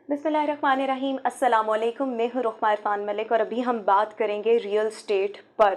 बिस्मिल्लाहिर्रहमानिर्रहीम, अस्सलामुअलैकुम। मैं हूँ रुखमा इरफान मलिक और अभी हम बात करेंगे रियल स्टेट पर।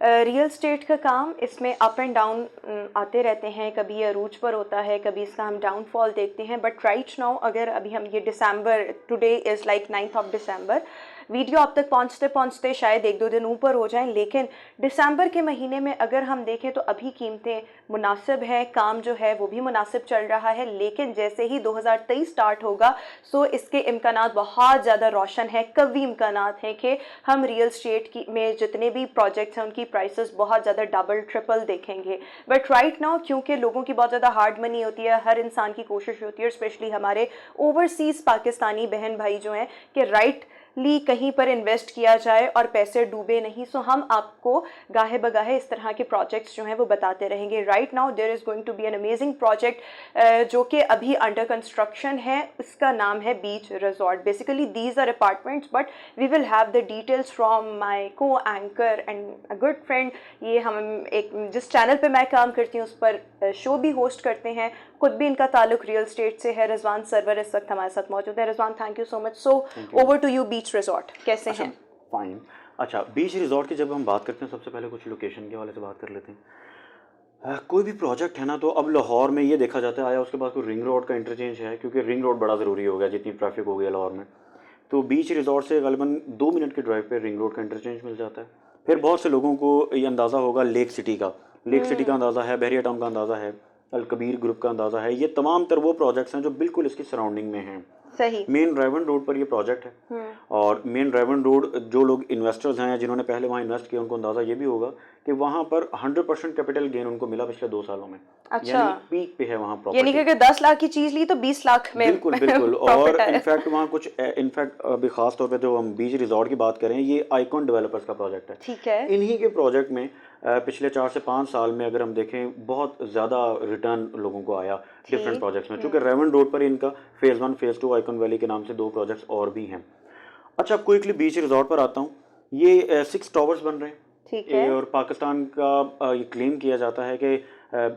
रियल स्टेट का काम, इसमें अप एंड डाउन आते रहते हैं, कभी ये अरूज पर होता है, कभी इसका हम डाउनफॉल देखते हैं। बट राइट नाउ अगर अभी हम ये दिसंबर, today is like 9th of December, video आप तक पहुंचते पहुंचते शायद 1-2 दिन ऊपर हो जाएं, लेकिन दिसंबर के महीने में अगर हम देखें तो अभी कीमतें मुनासिब हैं, काम जो है वो भी मुनासिब चल रहा है। लेकिन जैसे ही 2023 स्टार्ट होगा सो इसके इम्कानात बहुत ज़्यादा रोशन है, कवी इम्कानात हैं कि हम रियल स्टेट की में जितने भी प्रोजेक्ट्स हैं उनकी प्राइसेस बहुत ज़्यादा डबल ट्रिपल देखेंगे। बट राइट नाउ क्योंकि लोगों की बहुत ज़्यादा हार्ड मनी होती है, हर इंसान की कोशिश होती है, स्पेशली हमारे ओवरसीज़ पाकिस्तानी बहन भाई जो हैं कि ली कहीं पर इन्वेस्ट किया जाए और पैसे डूबे नहीं। सो हम आपको गाहे बगाहे इस तरह के प्रोजेक्ट्स जो हैं वो बताते रहेंगे। Right now there is going to be an amazing project जो कि अभी अंडर कंस्ट्रक्शन है। इसका नाम है beach resort. Basically these are apartments, but we will have the details from my co anchor and a good friend. ये हम एक जिस चैनल पे मैं काम करती हूँ उस पर शो भी होस्ट करते हैं, खुद भी इनका ताल्लुक रियल स्टेट से है। रिजवान सरवर इस वक्त हमारे साथ मौजूद है। Rizwan, thank you so much. So over to you, beach resort कैसे हैं? फाइन। अच्छा, बीच रिजॉर्ट की जब हम बात करते हैं, सबसे पहले कुछ लोकेशन के हवाले से बात कर लेते हैं। कोई भी प्रोजेक्ट है ना, तो अब लाहौर में ये देखा जाता है आया उसके बाद कोई रिंग रोड का इंटरचेंज है, क्योंकि रिंग रोड बड़ा ज़रूरी हो गया जितनी ट्रैफिक हो गई है लाहौर में। तो बीच रिजॉर्ट से ग़ालिबन 2 मिनट के ड्राइव पे रिंग रोड का इंटरचेंज मिल जाता है। फिर बहुत से लोगों को ये अंदाज़ा होगा लेक सिटी का अंदाज़ा है, बहरिया टाउन का अंदाज़ा है, अल कबीर ग्रुप का अंदाज़ा है। ये तमाम तर वो प्रोजेक्ट्स हैं जो बिल्कुल इसकी सराउंडिंग में हैं। सही। मेन रेवन रोड पर ये प्रोजेक्ट है और मेन रेवन रोड, जो लोग इन्वेस्टर्स हैं जिन्होंने पहले वहाँ इन्वेस्ट किया उनको अंदाज़ा ये भी होगा कि वहाँ पर 100% कैपिटल गेन उनको मिला पिछले 2 सालों में। अच्छा। यानी पीक पे है वहाँ प्रॉपर्टी। यानी कि अगर 10 लाख की चीज़ ली तो 20 लाख में बिल्कुल बिल्कुल। और इनफैक्ट वहाँ कुछ अभी खास तौर पे जो हम बीच रिजॉर्ट की बात करें, ये आइकॉन डेवलपर्स का प्रोजेक्ट है। ठीक है। इन्हीं के प्रोजेक्ट में पिछले 4 से 5 साल में अगर हम देखें बहुत ज़्यादा रिटर्न लोगों को आया डिफरेंट प्रोजेक्ट्स में, चूँकि रेवन रोड पर इनका फेज़ 1 फेज़ 2 आइकॉन वैली के नाम से 2 प्रोजेक्ट्स और भी हैं। अच्छा, क्विकली बीच रिजॉर्ट पर आता हूँ। ये 6 टावर्स बन रहे हैं। ठीक है। और पाकिस्तान का ये क्लेम किया जाता है कि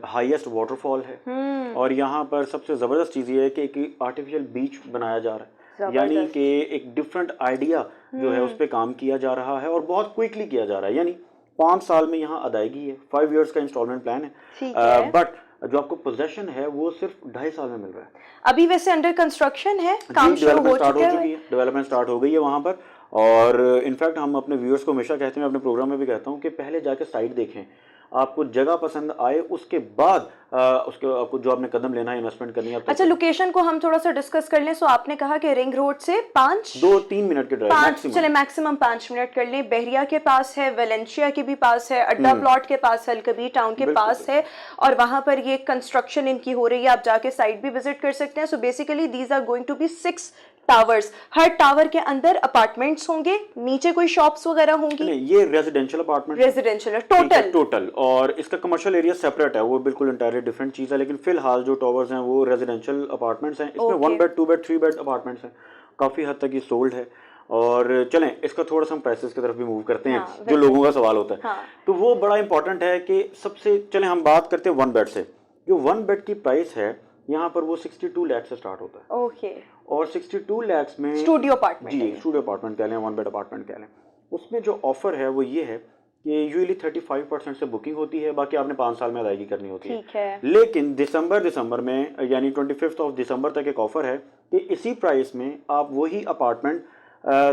हाईएस्ट वाटरफॉल है और यहाँ पर सबसे ज़बरदस्त चीज़ ये है कि एक आर्टिफिशियल बीच बनाया जा रहा है, यानी कि एक डिफरेंट आइडिया जो है उस पर काम किया जा रहा है और बहुत क्विकली किया जा रहा है। यानी 5 साल में यहाँ अदायगी है, 5 इयर्स का इंस्टॉलमेंट प्लान है। बट जो आपको पोजेशन है वो सिर्फ 2.5 साल में मिल रहा है। अभी वैसे अंडर कंस्ट्रक्शन है, काम शुरू हो चुका है, डेवलपमेंट स्टार्ट हो गई है वहाँ पर। और इनफैक्ट हम अपने व्यूअर्स को हमेशा कहते हैं, अपने प्रोग्राम में भी कहता हूँ कि पहले जाके साइट देखें, आपको जगह पसंद आए उसके बाद उसके आपको जो आपने कदम लेना है, इन्वेस्टमेंट करनी है। अच्छा, लोकेशन को हम थोड़ा सा डिस्कस कर लें। सो आपने कहा कि रिंग रोड से 2-3 मिनट के ड्राइव, चले मैक्सिमम 5 मिनट कर लें। बहरिया के पास है, वेलेंशिया के भी पास है, अड्डा प्लॉट के पास है, अलकबीर टाउन के पास है और वहां पर ये कंस्ट्रक्शन इनकी हो रही है। आप जाके साइट भी विजिट कर सकते हैं। So basically these are going to be 6 towers. हर टावर के अंदर अपार्टमेंट्स होंगे, नीचे कोई शॉप्स वगैरह होंगी। नहीं, ये रेजिडेंशियल अपार्टमेंट, रेजिडेंशियल टोटल। और इसका कमर्शियल एरिया सेपरेट है, वो बिल्कुल इंटायरली डिफरेंट चीज़ है। लेकिन फिलहाल जो टावर्स हैं वो रेजिडेंशियल अपार्टमेंट्स हैं। इसमें 1 बेड 2 बेड 3 बेड अपार्टमेंट्स हैं। काफ़ी हद तक ये सोल्ड है। और चलें इसका थोड़ा सा हम प्राइसेस की तरफ भी मूव करते हैं। जो लोगों का सवाल होता है तो वो बड़ा इंपॉर्टेंट है कि सबसे चलें हम बात करते हैं 1 बेड से। जो 1 बेड की प्राइस है यहाँ पर वो 62 लाख से स्टार्ट होता है। ओके। और 62 लाख में स्टूडियो अपार्टमेंट, जी स्टूडियो अपार्टमेंट कह लें, 1 बेड अपार्टमेंट कह लें, उसमें जो ऑफर है वो ये है कि यूजुअली 35% से बुकिंग होती है, बाकी आपने 5 साल में अदायगी करनी होती है। ठीक है। लेकिन दिसंबर में यानी 25 ऑफ दिसंबर तक एक ऑफर है कि इसी प्राइस में आप वही अपार्टमेंट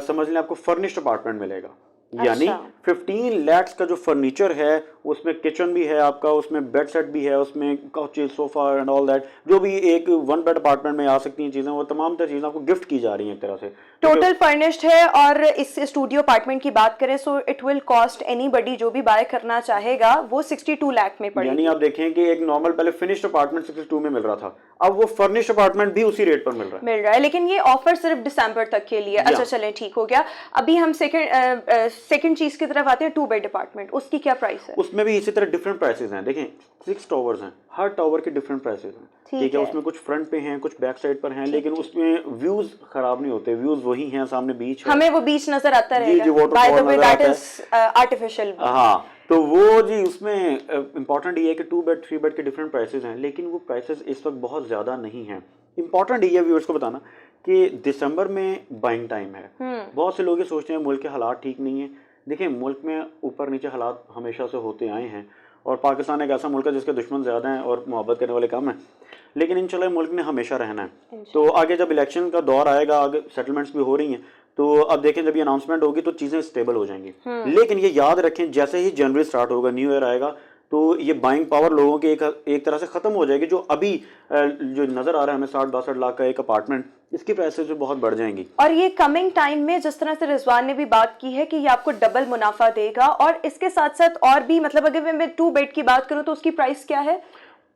समझ लें आपको फर्निश्ड अपार्टमेंट मिलेगा। यानी 15 लाख का जो फर्नीचर है उसमें किचन भी है आपका, उसमें बेड सेट भी है, उसमें काउचेज, सोफा एंड ऑल दैट, जो भी एक 1 बेड अपार्टमेंट में आ सकती हैं चीज़ें, वो तमाम तर चीज़ें आपको गिफ्ट की जा रही हैं एक तरह से। टोटल फर्निश्ड है। और इस स्टूडियो अपार्टमेंट की बात करें so it will cost anybody जो भी बाय करना चाहेगा वो 62 लाख में पड़ेगी। यानी आप देखें कि एक नॉर्मल पहले फिनिश्ड अपार्टमेंट 62 में मिल रहा था, अब वो फर्निश्ड अपार्टमेंट भी उसी रेट पर मिल रहा है। लेकिन ये ऑफर सिर्फ दिसंबर तक के लिए। अच्छा चलें, ठीक हो गया। अभी हम सेकंड चीज की तरफ आते हैं, 2 बेड अपार्टमेंट, उसकी क्या प्राइस है? उसमें भी इसी तरह डिफरेंट प्राइसेस हैं। देखें 6 टावर्स हैं, हर टावर के डिफरेंट प्राइसेस हैं। ठीक है। उसमें कुछ फ्रंट पे हैं, कुछ बैक साइड पर हैं, लेकिन उसमें व्यूज खराब नहीं होते। व्यूज वही हैं, सामने बीच है, हमें वो बीच नजर आता रहेगा। By the way that is artificial. हाँ, तो वो जी उसमें इंपॉर्टेंट ये है कि 2 बेड 3 बेड के डिफरेंट प्राइसेस हैं, लेकिन वो प्राइसेस इस वक्त बहुत ज़्यादा नहीं हैं। इंपॉर्टेंट ये है व्यूअर्स को बताना कि दिसंबर में बाइंग टाइम है। बहुत से लोग ये सोचते हैं मुल्क के हालात ठीक नहीं है। देखिए, मुल्क में ऊपर नीचे हालात हमेशा से होते आए हैं, और पाकिस्तान एक ऐसा मुल्क है जिसके दुश्मन ज़्यादा हैं और मोहब्बत करने वाले कम हैं, लेकिन इंशाल्लाह मुल्क ने हमेशा रहना है। तो आगे जब इलेक्शन का दौर आएगा, आगे सेटलमेंट्स भी हो रही हैं, तो अब देखें जब ये अनाउंसमेंट होगी तो चीज़ें स्टेबल हो जाएंगी। लेकिन ये याद रखें, जैसे ही जनवरी स्टार्ट होगा, न्यू ईयर आएगा, तो ये बाइंग पावर लोगों की एक तरह से ख़त्म हो जाएगी। जो अभी जो नज़र आ रहा है हमें 60-62 लाख का एक अपार्टमेंट, इसकी प्राइसेस जो बहुत बढ़ जाएंगी। और ये कमिंग टाइम में जिस तरह से रिजवान ने भी बात की है कि ये आपको डबल मुनाफा देगा, और इसके साथ साथ और भी, मतलब अगर मैं 2 बेड की बात करूं तो उसकी प्राइस क्या है?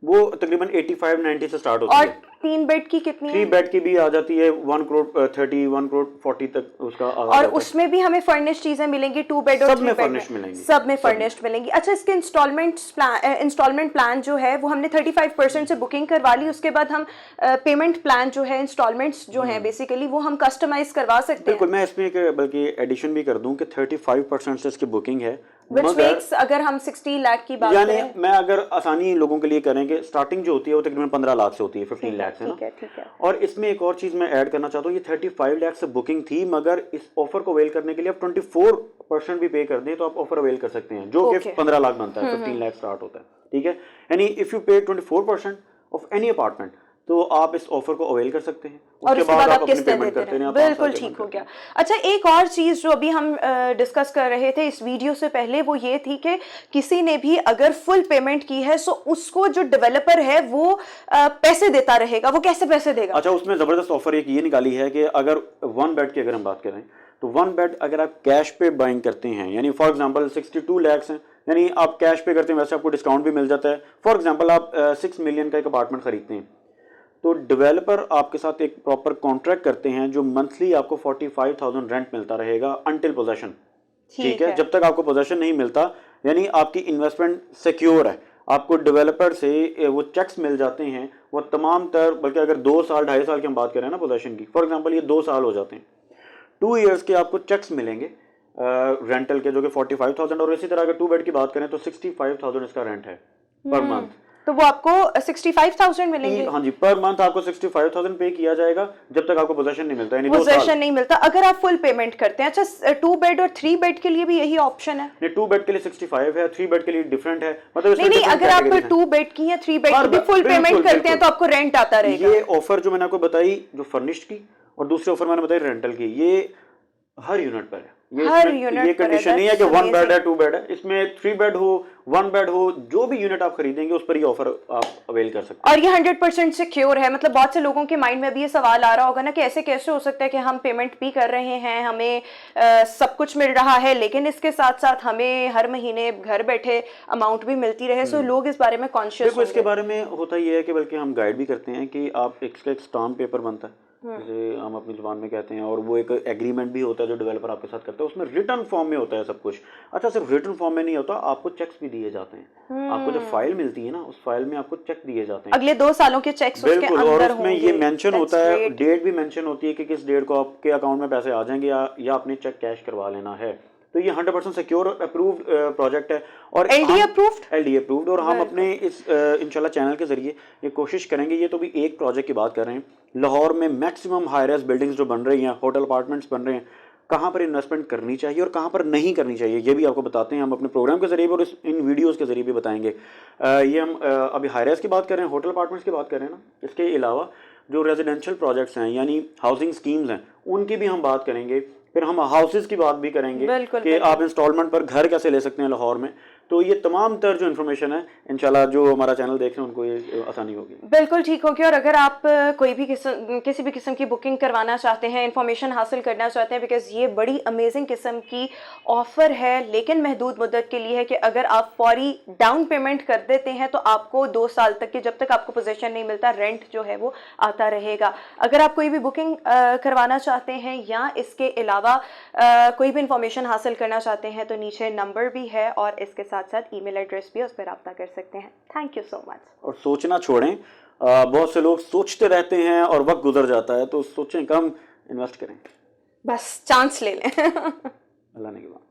वो तकरीबन 85-90 से स्टार्ट होती और है। 3 बेड की कितनी 3 है? बेड की भी आ जाती है 1 करोड़ 30, 1 करोड़ 40 तक उसका आगाज और होता है। उसमें भी हमें फर्निश्ड चीजें मिलेंगी, 2 बेड और सब 3 में बेड फर्निश्ड मिलेंगी। सब में फर्निश्ड मिलेंगी। अच्छा, इसके इंस्टॉलमेंट प्लान जो है वो हमने 35% से बुकिंग करवा ली, उसके बाद हम पेमेंट प्लान जो है, इंस्टॉलमेंट्स जो हैं बेसिकली, वो हम कस्टमाइज करवा सकते हैं। बिल्कुल, मैं इसमें एक बल्कि एडिशन भी कर दूं कि 35% से इसकी बुकिंग है, Which makes, अगर हम 60 लाख की बात यानी करें, मैं अगर आसानी लोगों के लिए करेंगे, स्टार्टिंग जो होती है वो तकरीबन 15 लाख से होती है, 15 लाख से ना। ठीक है। और इसमें एक और चीज़ मैं ऐड करना चाहता हूँ, ये 35 लाख से बुकिंग थी, मगर इस ऑफर को अवेल करने के लिए आप 24% भी पे कर दें तो आप ऑफर अवेल कर सकते हैं, जो कि 15 लाख बनता है, 15 लाख स्टार्ट होता है। ठीक है, यानी इफ़ यू पे 24% ऑफ एनी अपार्टमेंट, तो आप इस ऑफर को अवेल कर सकते हैं, और उसके बाद आप अपनी किस्तें पेमेंट देते करते हैं। हैं। बिल्कुल ठीक हो गया। अच्छा, एक और चीज़ जो अभी हम डिस्कस कर रहे थे इस वीडियो से पहले, वो ये थी कि किसी ने भी अगर फुल पेमेंट की है तो उसको जो डेवलपर है वो पैसे देता रहेगा। वो कैसे पैसे देगा? अच्छा, उसमें ज़बरदस्त ऑफर एक ये निकाली है कि अगर 1 बेड की अगर हम बात करें, तो 1 बेड अगर आप कैश पे बाइंग करते हैं, यानी फॉर एग्जांपल 62 लाख हैं, यानी आप कैश पे करते हैं, वैसे आपको डिस्काउंट भी मिल जाता है। फॉर एग्जांपल आप 6 मिलियन का एक अपार्टमेंट खरीदते हैं, तो डेवलपर आपके साथ एक प्रॉपर कॉन्ट्रैक्ट करते हैं, जो मंथली आपको 45,000 रेंट मिलता रहेगा अनटिल पोजेशन। ठीक है, जब तक आपको पोजेशन नहीं मिलता, यानी आपकी इन्वेस्टमेंट सिक्योर है। आपको डेवलपर से वो चेक्स मिल जाते हैं, वो तमाम तर, बल्कि अगर 2 साल 2.5 साल की हम बात करें ना पोजेशन की, फॉर एग्जांपल ये 2 साल हो जाते हैं, 2 इयर्स के आपको चेक्स मिलेंगे रेंटल के, जो कि 45,000। और इसी तरह अगर 2 बेड की बात करें तो 65,000 इसका रेंट है पर मंथ। तो वो आपको 65,000 मिलेंगे? हाँ जी, पर मंथ आपको 65,000 पे किया जाएगा जब तक आपको पोजेशन नहीं मिलता, यानी 2 साल। पोजेशन नहीं मिलता अगर आप फुल पेमेंट करते हैं। अच्छा, 2 बेड और 3 बेड के लिए भी यही ऑप्शन है? नहीं, 2 बेड के लिए 65 है, 3 बेड के लिए डिफरेंट है। मतलब नहीं, अगर आप 2 बेड की या 3 बेड की भी फुल पेमेंट करते हैं तो आपको रेंट आता रहेगा। ये ऑफर जो मैंने आपको बताई, जो फर्निश्ड की, और दूसरी ऑफर मैंने बताई रेंटल की, ये हर यूनिट पर है। ये कंडीशन नहीं है कि 1 बेड है 2 बेड है, इसमें 3 बेड हो 1 बेड हो, जो भी यूनिट आप खरीदेंगे उस पर ये ऑफर आप अवेल कर सकते हैं। और ये 100% सिक्योर है। मतलब बहुत से लोगों के माइंड में भी ये सवाल आ रहा होगा ना कि ऐसे कैसे हो सकता है कि हम पेमेंट भी कर रहे हैं, हमें सब कुछ मिल रहा है, लेकिन इसके साथ साथ हमें हर महीने घर बैठे अमाउंट भी मिलती रहे। सो लोग इस बारे में कॉन्शियस देखो, इसके बारे में होता ये है कि बल्कि हम गाइड भी करते हैं कि आप इसका एक स्टाम्प पेपर बनता है, जैसे हम अपनी जुबान में कहते हैं, और वो एक एग्रीमेंट भी होता है जो डेवलपर आपके साथ करता है, उसमें रिटर्न फॉर्म में होता है सब कुछ। अच्छा, सिर्फ रिटर्न फॉर्म में नहीं होता, आपको चेक्स भी दिए जाते हैं। आपको जब फाइल मिलती है ना, उस फाइल में आपको चेक दिए जाते हैं, अगले 2 सालों के चेक्स उसके बिल्कुल। अंदर और उसमें ये मेंशन होता है, होंगे। डेट भी मेंशन होती है कि किस डेट को आपके अकाउंट में पैसे आ जाएंगे, या आपने चेक कैश करवा लेना है। तो ये 100% सिक्योर अप्रूव्ड प्रोजेक्ट है, और LD अप्रूव्ड। और हम अपने इस इंशाल्लाह चैनल के जरिए ये कोशिश करेंगे, ये तो भी एक प्रोजेक्ट की बात कर रहे हैं, लाहौर में मैक्सिमम हाई राइज बिल्डिंग्स जो बन रही हैं, होटल अपार्टमेंट्स बन रहे हैं, कहाँ पर इन्वेस्टमेंट करनी चाहिए और कहाँ पर नहीं करनी चाहिए, ये भी आपको बताते हैं हम अपने प्रोग्राम के जरिए और इन वीडियोस के जरिए भी बताएंगे। ये हम अभी हाई राइज की बात कर रहे हैं, होटल अपार्टमेंट्स की बात कर रहे हैं ना, इसके अलावा जो रेजिडेंशियल प्रोजेक्ट्स हैं, यानी हाउसिंग स्कीम्स हैं, उनकी भी हम बात करेंगे। फिर हम हाउसेस की बात भी करेंगे कि आप इंस्टॉलमेंट पर घर कैसे ले सकते हैं लाहौर में। तो ये तमाम तर जो इन्फॉर्मेशन है, इंशाल्लाह जो हमारा चैनल देख रहे हैं उनको ये आसानी होगी। बिल्कुल ठीक होगी। और अगर आप कोई भी किसी भी किस्म की बुकिंग करवाना चाहते हैं, इन्फॉर्मेशन हासिल करना चाहते हैं, बिकॉज ये बड़ी अमेजिंग किस्म की ऑफ़र है, लेकिन महदूद मुद्दत के लिए है कि अगर आप फौरी डाउन पेमेंट कर देते हैं तो आपको 2 साल तक के, जब तक आपको पोजीशन नहीं मिलता, रेंट जो है वो आता रहेगा। अगर आप कोई भी बुकिंग करवाना चाहते हैं या इसके अलावा कोई भी इंफॉर्मेशन हासिल करना चाहते हैं तो नीचे नंबर भी है और इसके साथ साथ ईमेल एड्रेस भी, उस पर रब्ता कर सकते हैं। Thank you so much. और सोचना छोड़ें, बहुत से लोग सोचते रहते हैं और वक्त गुजर जाता है, तो सोचें कम, इन्वेस्ट करें, बस चांस ले लें। अल्लाह ने की बात।